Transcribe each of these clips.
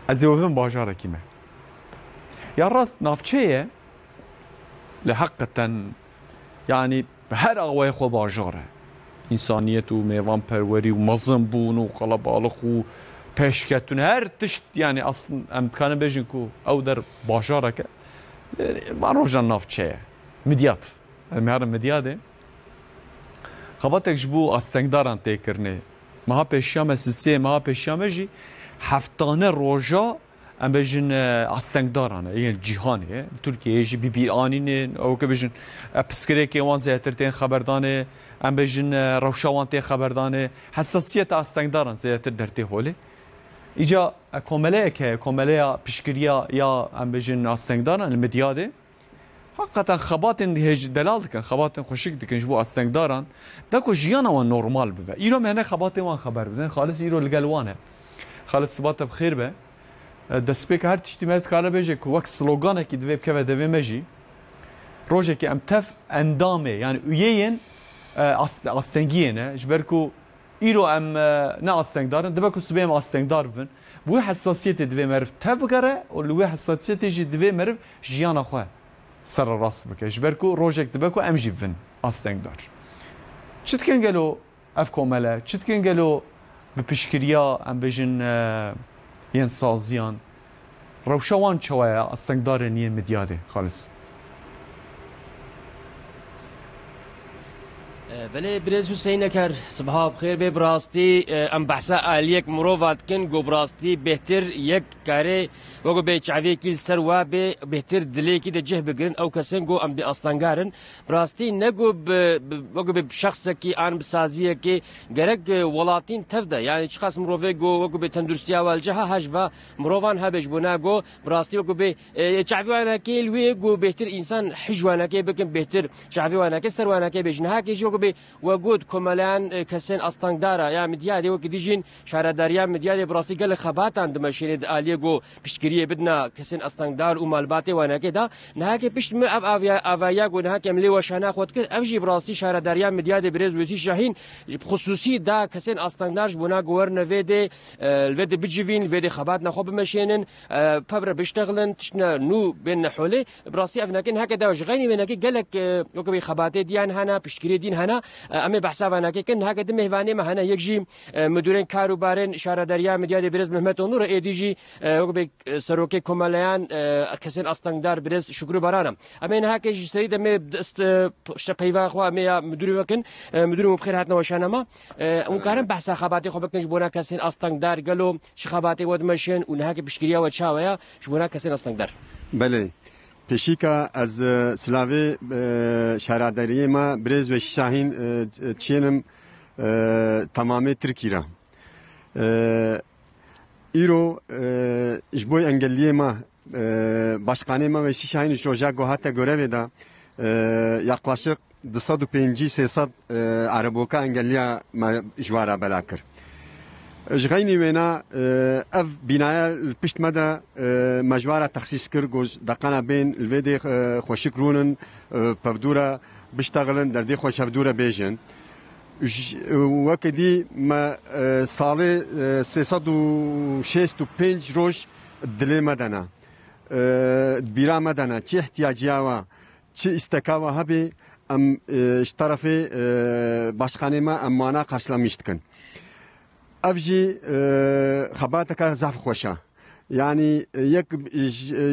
از اوفن باجاره کیمه یا راست نافچه لحقیقتا يعني بهر اقوای خو باجاره انسانیت و میوان پروری و مظلم بون و قلبالخ و پیشکتون هر تشت يعني اصلا امکانه بيجن کو او در باجاره که ما روجا نافچه مديات المهار مدياده خباتك جبو استنگداران تکرنه ما پیشام سیسی ما پیشام جی هفتانه روجا ام بجن استنگداران یعنی جهانه ترکیه جی بی آنین او که بجن پسکره که وان زیاترتین خبردانه ام بجن روشاوان تی خبردانه حساسیت استنگداران زیاتر درتی هوله ایجا کامله که کامله پیشگیری یا ام بجن استنگداران المدیاده حقیقتا خباتن هج دلال دکن خباتن خوشک دکن جبو استنگداران دکو جیانا وان نورمال بوه ایرو مهنه خباتن وان خبر بدن خالص ایرو لگلوانه خالص سبات بخیر به دسپیک هر تشتی مرد کاره بیجه که وقت سلوگانه که دوی بکوه دوی مجی روژه که ام تف اندامه یعنی اویین استنگیینه جبر که ایرو ام نه استنگدارن دبا که سبیم استنگدار بون بوی حساسیت دوی مرف تف گره و لوی حساسیت جی دوی مرف جیانا خواه سر راست بکه جبر که روژه که دبا که ام جی بون استنگدار چت کن گلو اف کومله چت کن گلو بپشکریا ام بجن ين سازيان روشوان شوية استنقدار نية مديادة خالص بله برز حسین کر صبح بخیر به براستی ام بحثا آلیک مروفات کن گو براستی بهتر یک کاره وگو به چاوی کیل سر و به بهتر دلی کی ده جه بگرن او کسن گو ام به استانگارن براستی نگو وگو به شخص کی آن بسازیه کی گرگ ولاتین تفده یعنی چخاص مروفه گو وگو به تندرستیا والجها هج و مروفان هبش بنا گو براستی وگو به چاوی وانا کی لوی گو بهتر انسان حجوانا کی بکن بهتر چاوی وانا کی سر وانا کی بجنها کی جو وجود كمالان كسن استنقدارا يا مديادي وكديجين شارداريا مديادي براسي قال خبات عند ماشين اليغو بشكريه بدنا كسن استنقدار ومالباتي وانا كده نهاكي بش افايا ونهاكي ملي وشانا خود افجي براسي شارداريا مديادي بريز وسي شاهين بخصوصي دا كسن استنقدار بنا غورنا فيدي الفيدي بجيفين الفيدي خبات نخوب ماشينن بابر بيشتغلن تشنا نو بين حولي براسي افناكن هكذا وجغيني مناكي قالك وكبي خباتي ديان هنا بشكريه دين هنا امی بحثانا که کن هاگه دمهوانی ما هنه یکجی مدیرین کاروبارن شارداریا مدیادی برز محمد نور ایدیجی وقتی سروکی کمالیان کسین استنگدار برز شکر بارانم اما هاگه جسری دم است شپیوا خو امی مدیر وکن مدیر مبخیر هات نوشانما اون کارن بحثا خباتی خو بکنج بونا کسین استنگدار گلو شخباتی ود ماشین اون هاگه بشکریا و چاویا شبونا کسین استنگدار بله پیشیکا از سلاوی شهرداری ما برز و شاهین چینم تمامی ترکیه را ایرو جبوی انگلیه ما başkanı ما و شاهین جوجا گوهات گوره دا yaklaşık 250-300 عربوکا انگلیه ما جوارا بلاکر جغيني وينا اف بناية البشت مدى مجوارة تخصيص كرجوز دقنا بين الفيدي خوشكرونن بفدورة بيشتغلن دردي خوش فدورة بيجن وكدي ما صالي 365 روش دلي مدنا بيرا مدنا چه احتياجياوا چه استكاوا هبي ام اشترفي başkanı ما امانا karşılamıştıkın افجي خباتك زعف خوشا يعني يك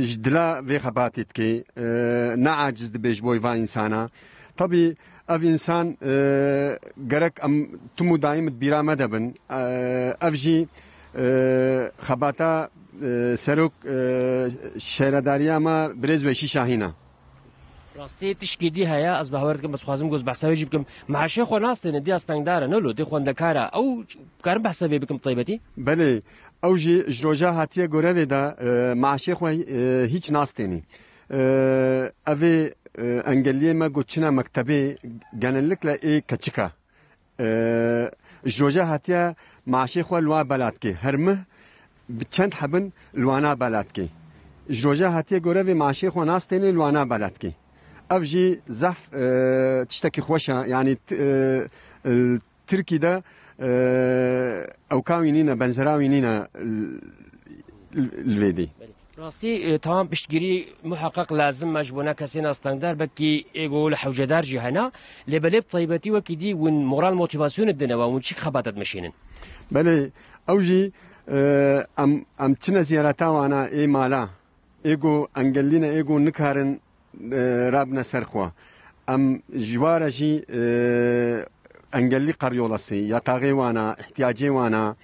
جدلا في خباتك نعجز بيجبوي فا انسانا طبي اف انسان جرك ام تمو دايم بيرا مدبن افجي خباتا سروك شهرداريا ما برز وشي شاهينا راستی تشکیدی هیا از بهورد که مسخوازم گوز بحثی جیب کم معاشه خو ناست ندی استنگداره نلو دی خو اندکاره او کارم بحثی بکم طیبتی بله اوجی جروجا هاتیه گوره ودا معاشه خو هیچ ناستنی اوی انگلیه ما گوچنا مکتبی گنلک لا ای کچکا جروجا هاتیه معاشه خو لوا بلاد کی هرمه چند حبن لوانا بلاد کی جروجا هاتیه گوره و معاشه خو ناستنی لوانا بلاد کی افجي زف تشتكي خوشة يعني تركي ده او كاوينينا بنزراوينينا الفيدي راستی تمام پشتگیری محقق لازم مجبونا کسین استاندار بکی ایگول حوجدار جهانا لبلب طيبتي وكدي ون مورال موتيفاسيون الدنوا ون شي خباتت مشينن بله اوجي ام تشنا زيارتا وانا اي مالا ايجو انجلينا ايجو نكارن رابنا سرخوا ام جوارا جي انجلي قريولاسي يا تاغي وانا احتياجي وانا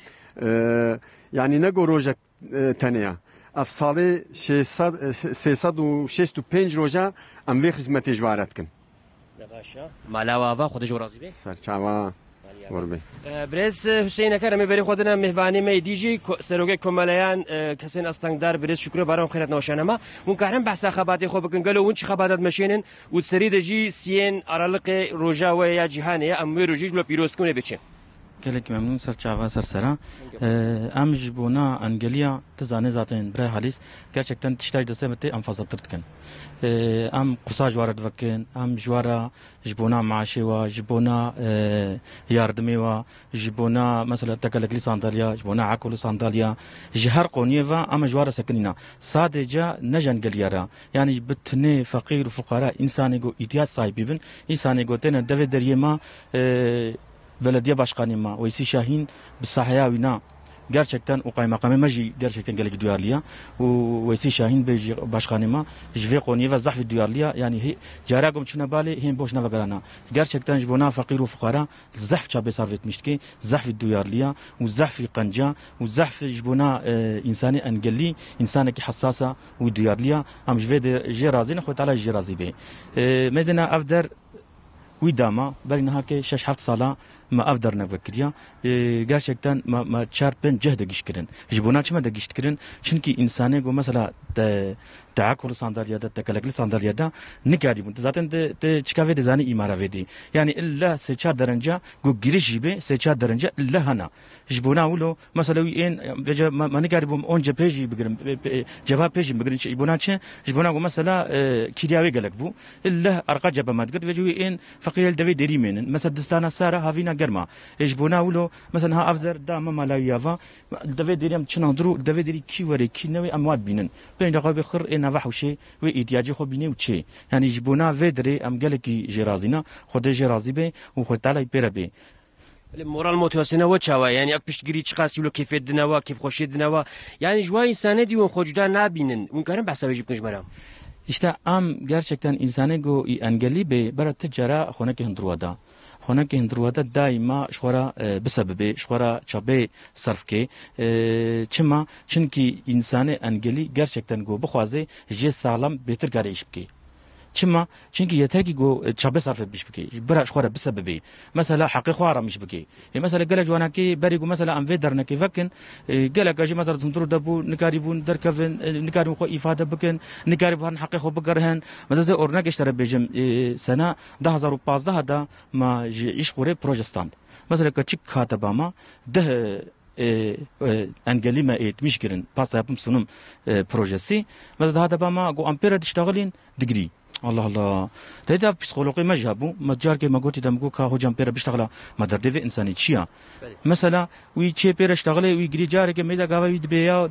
يعني نگو روجك تنيا افصالي 365 روجا ام في خدمت جوارات كن مالا وافا خود جو راضي به سرچاوا وربي بريس حسين كرمي بري خودنا مهواني مي ديجي سروگه كماليان كسين استاندار بريس شكر بارم خيرت نوشانما ممكن بحث خباتي خو بكن قالوا ونش خباتات مشينن وتسري دجي سين ارلق روجا ويا جهانيه ام روجيج بلا بيروس كونه بچه gelek memnun serçava sersera am jibuna Angelya tizane zaten bre halis gerçekten tiştaj desemete am fazla tırtken am kursaj varat vakken am jwara jibuna maaşi wa jibuna yardımı wa jibuna mesela tekelekli sandalya jibuna akulu sandalya jihar qoniyeva am jwara sakinina sadece nejan gelyara yani bitne fakir fukara insani go ihtiyaç sahibi bin insani go tene deve deriyema belediye başkanıma Veysi Şahin bisahayavina gerçekten o kaymakamı maji gerçekten gelip duyarlıya o Veysi Şahin başkanıma jve koniye ve zahfi duyarlıya yani caragum çuna bale hem boşuna vagarana gerçekten jbuna fakir ve fukara zahf çabe sarf etmişti ki zahfi duyarlıya ve zahfi kanca ve zahfi jbuna insani engelli insani ki hassasa ve duyarlıya am jve de jerazine xo taala jerazi be mezena afder ويداما بل نهاك شش حفت صلاة ما أقدر نفكريا gerçekten ما çarpın cehde gişkirin jibuna çima da gişkirin çünkü insane go mesela taakul sandalyada tekelekli sandalyada ne kadar bu zaten de çıkave de zani imara vedi yani illa seçar derece go giriş gibi seçar derece illa hana jibuna ulo mesela en veja ma ne kadar bu onca peji bigirim cevap peji bigirim jibuna çe jibuna go mesela kiriyawe gelek bu illa arka cevap madgır veju en fakir devi derimenin mesela distana sara havina germa jibuna ulo mesela ha afzer da ma malayava devi derim çınandru devi deri ki vere ki nevi amwad binin ben de qabi khir en vahuşi ve ihtiyacı xo bine uçe yani jibuna vedre am geleki jerazina xode jerazi be u xotala perabe المورال موتيفاسيون وچاوا يعني ابشتگيري چقاسي لو كيف دنوا كيف خوشي دنوا يعني جوا انسان ديون خوجدا نابينن ممكن بحث ويجيب كنجمرام işte am gerçekten insane go engelli be bara tijara xona ke hindruada خونه که هندروده دائما شورا بسبب شورا چابه صرف که چما چونکی انسان انگلی gerçekten go بخوازه جه سالم بهتر گاریش بکی چما چونکی yeter ki go çabe sarf etmiş biki bırak şora bisebebi mesela hakkı kharamış biki mesela gelek wana ki beri go mesela am vederne ki vakin gelek aji mesela tundur da bu nikaribun derkavin nikaribun ko ifade bikin nikaribun hakkı xo bigarhen mesela örnek işlere bejim sene 2015 da ma iş kure projestan mesela küçük katabama de engelli me eğitmiş girin pasta yapım sunum projesi mesela da bama go ampere diştağılin degree الله الله تيدا بسيكولوجي ما جابو ما جار كي ما قلت دمكو كا هو جام بيرا بيشتغل ما دردي انساني تشيا مثلا وي تشي بيرا اشتغل وي جري جار كي ميدا غاوا يدبيا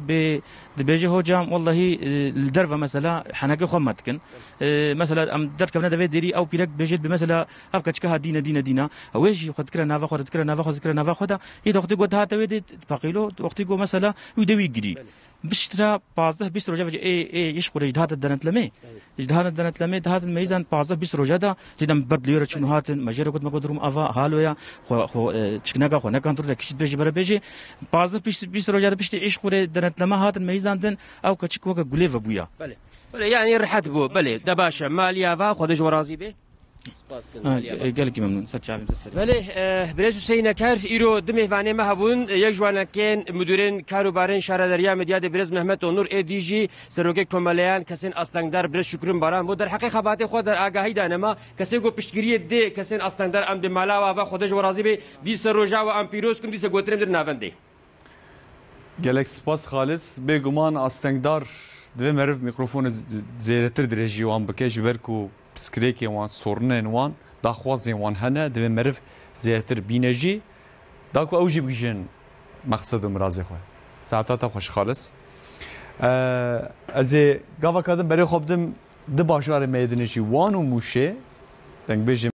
دبيجي هو جام والله الدرفه مثلا حناقي خمتكن مثلا ام درك كنا دبي ديري او بيرك بيجيت بمثلا افكا تشكا دينا ويجي خد كرا نافا خد كرا نافا خد يد وقت قد هات ويد باقيلو وقت جو مثلا ويدوي جري بشترا 15 روزه بجي اي ايش قري هذا الدنتلمي اجدهان الدنتلمي هذا الميزان 15 روزه دا جدم بدليره شنو هاتن ماجر قد ما قدرم افا هالويا خو تشكناغا خو نكانتر كشت بيجي بره بيجي 15 روزه بشتي ايش قري الدنتلما هذا الميزان دن او كشك وقا غليفا بويا بله يعني رحت بو بله دباشا ماليا فا خودش ورازي به قالك ممنون سرچاویم بله برز حسین کار ایرو دمهوانه ما هبون یک جوانکن مدیرین کاروبارین شهرداری مدیاد برز محمد اونور ادیجی سروگه کمالیان کسین استاندار برز شکرم باران بود در حقیقت خبات خود در آگاهی دانما کسی گو پشتگیری ده کسین استاندار ام دمالا و خودش ورازی به دیس روجا و ام پیروز کن دیس گوترم در ناونده gelek spas xalis beguman astengdar dve meriv mikrofon zêretir dirêjî wan bike ji ber ku piskirêkê wan sorunên wan daxwazên wan hene divê meriv zêrtir bîne jî da ku ew jî bigîjin meqsed û mirazê xwe saeta te xweş xalis از گاوا کدم برای خوب دم د باشار میدانشی وان و موشه دنگ بجم